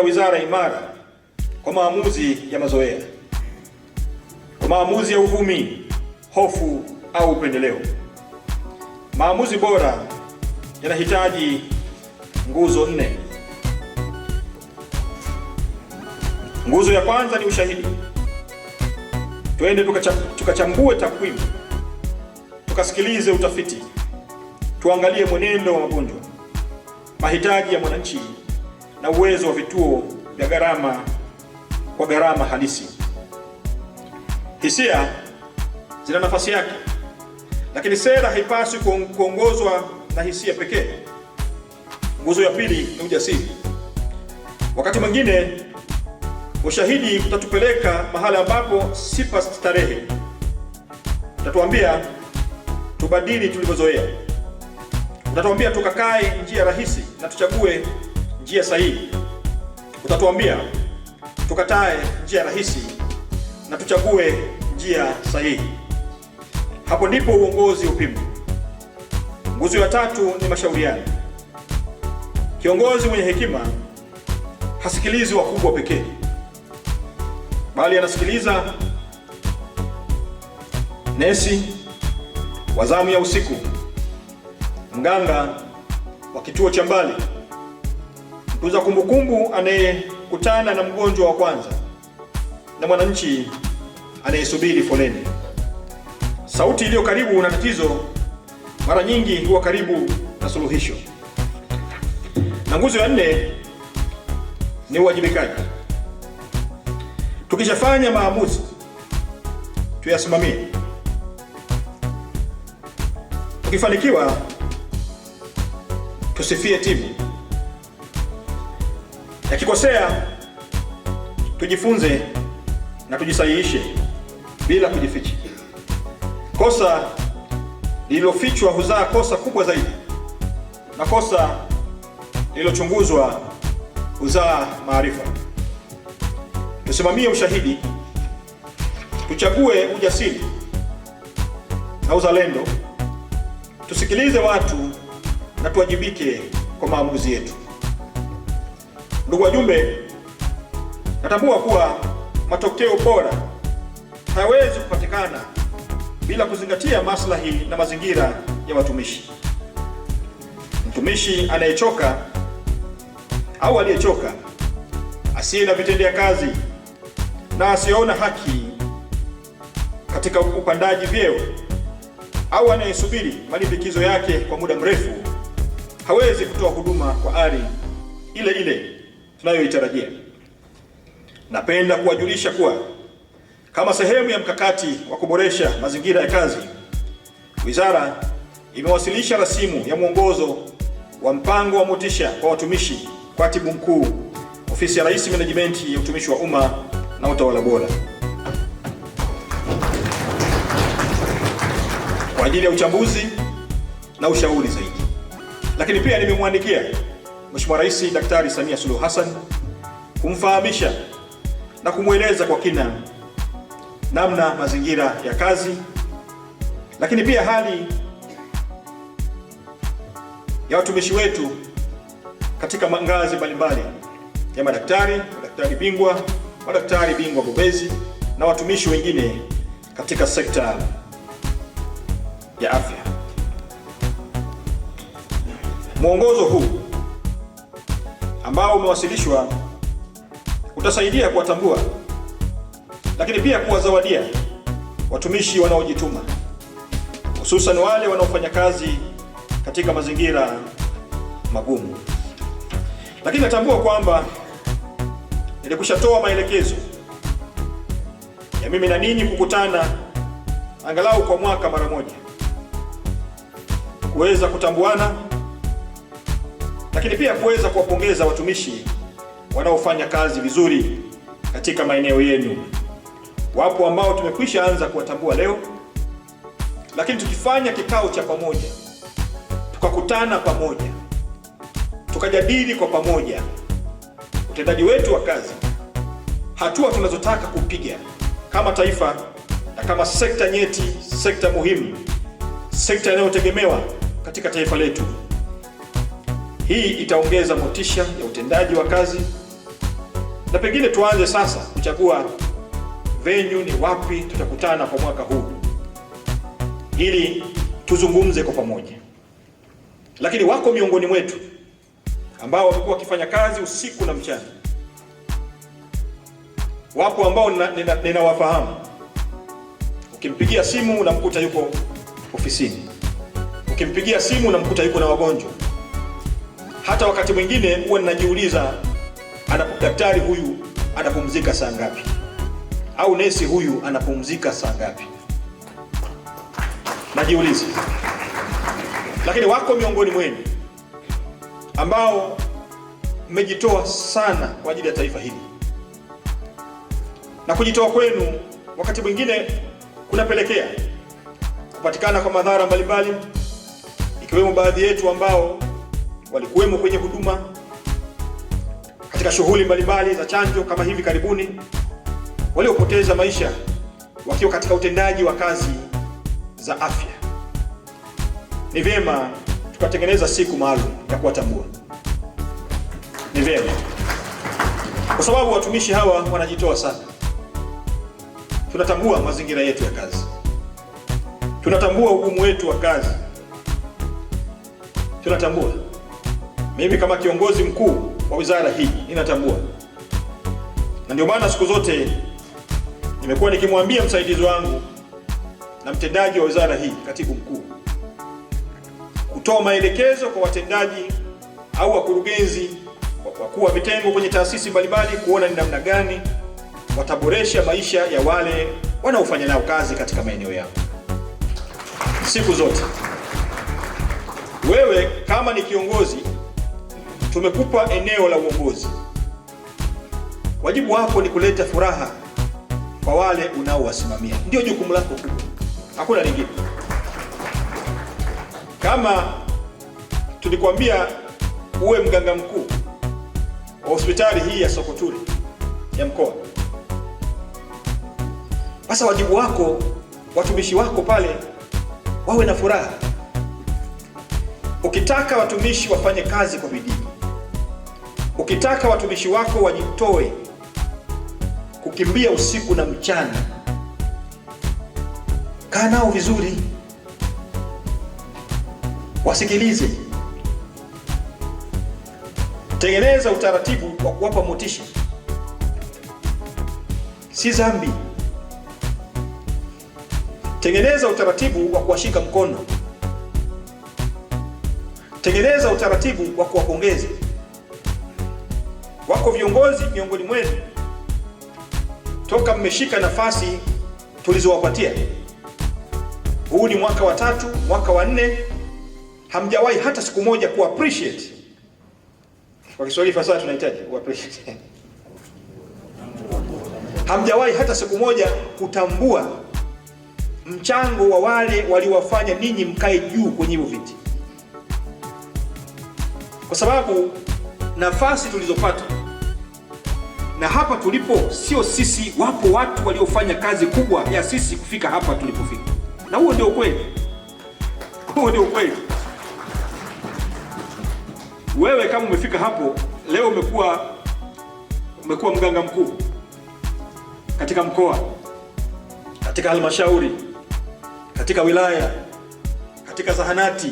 Wizara imara kwa maamuzi ya mazoea, kwa maamuzi ya uvumi, hofu au upendeleo. Maamuzi bora yanahitaji nguzo 4. Nguzo ya kwanza ni ushahidi. Twende tukachambue takwimu, tukasikilize utafiti, tuangalie mwenendo wa magonjwa, mahitaji ya mwananchi na uwezo wa vituo vya gharama halisi. Hisia zina nafasi yake, lakini sera haipaswi kuongozwa na hisia pekee. Nguzo ya pili ni ujasiri. Wakati mwingine ushahidi utatupeleka mahali ambapo si pa starehe. Utatuambia tubadili tulivyozoea. Utatuambia tukakae njia rahisi na tuchague njia sahihi. Utatuambia tukatae njia rahisi na tuchague njia sahihi. Hapo ndipo uongozi upimwa. Nguzo ya tatu ni mashauriano. Kiongozi mwenye hekima hasikilizi wakubwa pekee, bali anasikiliza nesi wa zamu ya usiku, mganga wa kituo cha mbali, mtunza kumbukumbu anayekutana na mgonjwa wa kwanza, na mwananchi anayesubiri foleni. Sauti iliyo karibu na tatizo mara nyingi huwa karibu na suluhisho. Na nguzo ya 4 ni uwajibikaji. Tukishafanya maamuzi, tuyasimamie. Tukifanikiwa, tusifie timu. Yakikosea, tujifunze na tujisahihishe bila kujificha. Kosa lililofichwa huzaa kosa kubwa zaidi, na kosa lililochunguzwa huzaa maarifa. Tusimamie ushahidi, tuchague ujasiri na uzalendo, tusikilize watu na tuwajibike kwa maamuzi yetu. Ndugu wajumbe, natambua kuwa matokeo bora hayawezi kupatikana bila kuzingatia maslahi na mazingira ya watumishi. Mtumishi anayechoka au aliyechoka, asiye na vitendea kazi na asiyeona haki katika upandaji vyeo, au anayesubiri malimbikizo yake kwa muda mrefu, hawezi kutoa huduma kwa ari ile ile tunayoitarajia. Napenda kuwajulisha kuwa kama sehemu ya mkakati wa kuboresha mazingira ya kazi, wizara imewasilisha rasimu ya mwongozo wa mpango wa motisha kwa watumishi kwa Katibu Mkuu, Ofisi ya Rais, Menejimenti ya Utumishi wa Umma na Utawala Bora, kwa ajili ya uchambuzi na ushauri zaidi. Lakini pia nimemwandikia Mheshimiwa Rais Daktari Samia Suluhu Hassan kumfahamisha na kumweleza kwa kina namna mazingira ya kazi, lakini pia hali ya watumishi wetu katika ngazi mbalimbali ya madaktari bingwa, madaktari bingwa bobezi na watumishi wengine katika sekta ya afya. Mwongozo huu ambao umewasilishwa utasaidia kuwatambua, lakini pia kuwazawadia watumishi wanaojituma, hususan wale wanaofanya kazi katika mazingira magumu. Lakini natambua kwamba nilikushatoa maelekezo ya mimi na ninyi kukutana angalau kwa mwaka mara moja, kuweza kutambuana, lakini pia kuweza kuwapongeza watumishi wanaofanya kazi vizuri katika maeneo yenu. Wapo ambao tumekwisha anza kuwatambua leo, lakini tukifanya kikao cha pamoja, tukakutana pamoja, tukajadili kwa pamoja utendaji wetu wa kazi, hatua tunazotaka kupiga kama taifa na kama sekta nyeti, sekta muhimu, sekta inayotegemewa katika taifa letu. Hii itaongeza motisha ya utendaji wa kazi, na pengine tuanze sasa kuchagua venue ni wapi tutakutana kwa mwaka huu ili tuzungumze kwa pamoja. Lakini wako miongoni mwetu ambao wamekuwa wakifanya kazi usiku na mchana. Wapo ambao ninawafahamu. Ukimpigia simu unamkuta yuko ofisini, ukimpigia simu unamkuta yuko na wagonjwa. Hata wakati mwingine huwa ninajiuliza, daktari huyu anapumzika saa ngapi? Au nesi huyu anapumzika saa ngapi? Najiuliza. Lakini wako miongoni mwenu ambao mmejitoa sana kwa ajili ya taifa hili, na kujitoa kwenu wakati mwingine kunapelekea kupatikana kwa madhara mbalimbali, ikiwemo baadhi yetu ambao walikuwemo kwenye huduma katika shughuli mbalimbali za chanjo kama hivi karibuni, waliopoteza maisha wakiwa katika utendaji wa kazi za afya. Ni vyema tukatengeneza siku maalum ya kuwatambua. Ni vyema kwa sababu watumishi hawa wanajitoa sana. Tunatambua mazingira yetu ya kazi, tunatambua ugumu wetu wa kazi, tunatambua. Mimi kama kiongozi mkuu wa wizara hii ninatambua, na ndio maana siku zote nimekuwa nikimwambia msaidizi wangu na mtendaji wa wizara hii, katibu mkuu, kutoa maelekezo kwa watendaji au wakurugenzi, wakuu wa vitengo kwenye taasisi mbalimbali, kuona ni namna gani wataboresha maisha ya wale wanaofanya nao kazi katika maeneo yao. Siku zote wewe kama ni kiongozi, tumekupa eneo la uongozi. Wajibu wako ni kuleta furaha kwa wale unaowasimamia. Ndio jukumu lako kubwa, hakuna lingine. Kama tulikwambia uwe mganga mkuu wa hospitali hii ya Sokotuli ya mkoa, sasa wajibu wako, watumishi wako pale wawe na furaha. Ukitaka watumishi wafanye kazi kwa bidii, ukitaka watumishi wako wajitoe kukimbia usiku na mchana, kaa nao vizuri, wasikilize, tengeneza utaratibu wa kuwapa motisha. Si dhambi. Tengeneza utaratibu wa kuwashika mkono, tengeneza utaratibu wa kuwapongeza. Wako viongozi miongoni mwenu, toka mmeshika nafasi tulizowapatia, huu ni mwaka wa 3, mwaka wa 4, hamjawahi hata siku moja ku appreciate. Kwa Kiswahili fasaha tunahitaji ku appreciate. Hamjawahi hata siku moja kutambua mchango wa wale waliowafanya ninyi mkae juu kwenye hivyo viti. Kwa sababu nafasi tulizopata na hapa tulipo sio sisi, wapo watu waliofanya kazi kubwa ya sisi kufika hapa tulipofika. Na huo ndio kweli. Huo ndio kweli. Wewe kama umefika hapo leo, umekuwa mganga mkuu katika mkoa, katika halmashauri, katika wilaya, katika zahanati,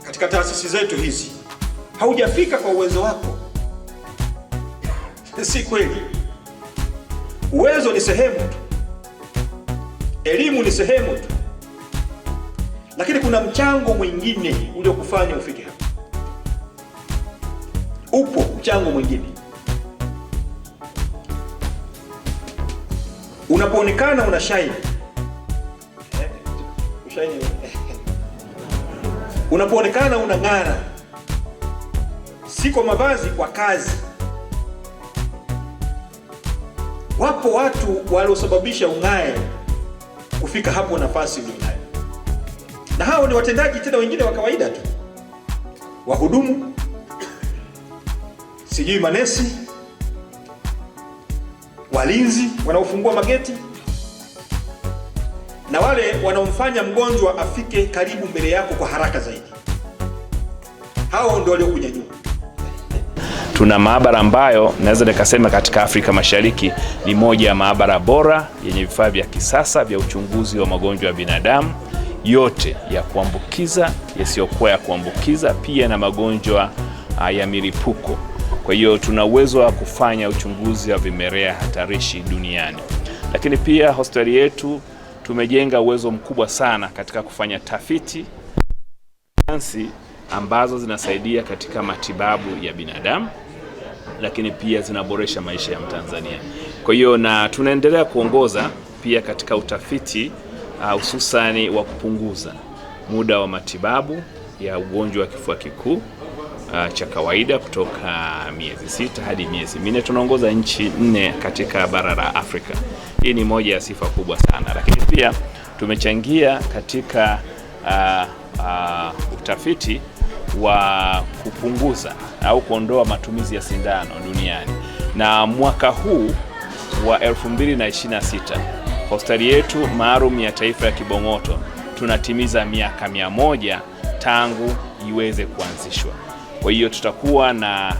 katika taasisi zetu hizi. Haujafika kwa uwezo wako. Si kweli. Uwezo ni sehemu tu, elimu ni sehemu tu, lakini kuna mchango mwingine uliokufanya ufike hapa. Upo mchango mwingine. Unapoonekana una shine, unapoonekana unang'ara, si kwa mavazi, kwa kazi. Wapo watu waliosababisha ung'ae kufika hapo nafasi ulionayo, na hao ni watendaji tena wengine wa kawaida tu, wahudumu, sijui manesi, walinzi wanaofungua mageti, na wale wanaomfanya mgonjwa afike karibu mbele yako kwa haraka zaidi. Hao ndio waliokunyanyua. Tuna maabara ambayo naweza nikasema katika Afrika Mashariki ni moja ya maabara bora yenye vifaa vya kisasa vya uchunguzi wa magonjwa ya binadamu yote ya kuambukiza, yasiyokuwa ya kuambukiza, pia na magonjwa ya milipuko. Kwa hiyo tuna uwezo wa kufanya uchunguzi wa vimelea hatarishi duniani. Lakini pia hospitali yetu tumejenga uwezo mkubwa sana katika kufanya tafiti sayansi ambazo zinasaidia katika matibabu ya binadamu, lakini pia zinaboresha maisha ya Mtanzania. Kwa hiyo na tunaendelea kuongoza pia katika utafiti hususani wa kupunguza muda wa matibabu ya ugonjwa wa kifua kikuu cha kawaida kutoka miezi 6 hadi miezi 4. Tunaongoza nchi 4 katika bara la Afrika. Hii ni moja ya sifa kubwa sana, lakini pia tumechangia katika utafiti wa kupunguza au kuondoa matumizi ya sindano duniani. Na mwaka huu wa 2026 hospitali yetu maalum ya taifa ya Kibong'oto tunatimiza miaka 100 tangu iweze kuanzishwa. Kwa hiyo tutakuwa na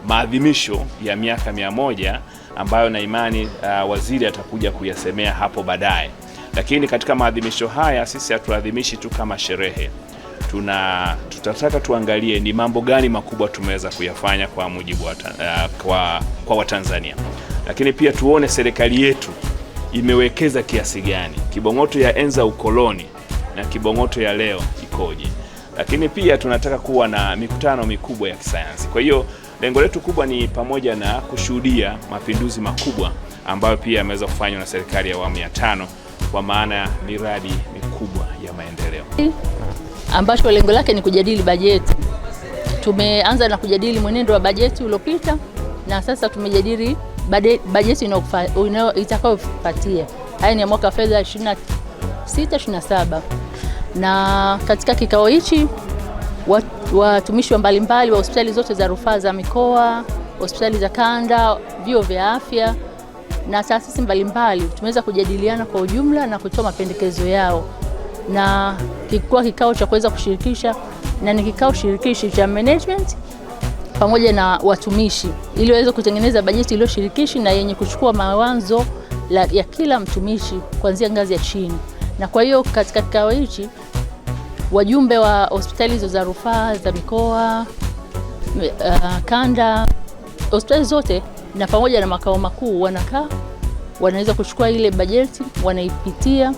maadhimisho ya miaka 100 ambayo na imani waziri atakuja kuyasemea hapo baadaye. Lakini katika maadhimisho haya sisi hatuadhimishi tu kama sherehe. Tutataka tuangalie ni mambo gani makubwa tumeweza kuyafanya kwa mujibu kwa Watanzania. Lakini pia tuone serikali yetu imewekeza kiasi gani. Kibong'oto ya enza ukoloni na Kibong'oto ya leo ikoje. Lakini pia tunataka kuwa na mikutano mikubwa ya kisayansi. Kwa hiyo lengo letu kubwa ni pamoja na kushuhudia mapinduzi makubwa ambayo pia yameweza kufanywa na serikali ya awamu ya 5 kwa maana ya miradi mikubwa ya maendeleo, ambacho lengo lake ni kujadili bajeti. Tumeanza na kujadili mwenendo wa bajeti uliopita na sasa tumejadili bajeti itakayofuatia. Haya ni ya mwaka fedha 26/27. Na katika kikao hichi watumishi mbalimbali wa hospitali zote za rufaa za mikoa, hospitali za kanda, vyuo vya afya na taasisi mbalimbali tumeweza kujadiliana kwa ujumla na kutoa mapendekezo yao, na kilikuwa kikao cha kuweza kushirikisha na ni kikao shirikishi cha management pamoja na watumishi ili waweze kutengeneza bajeti iliyo shirikishi na yenye kuchukua mawazo ya kila mtumishi kuanzia ngazi ya chini. Na kwa hiyo katika kikao hichi wajumbe wa hospitali hizo za rufaa za mikoa, kanda, hospitali zote na pamoja na makao makuu wanakaa, wanaweza kuchukua ile bajeti, wanaipitia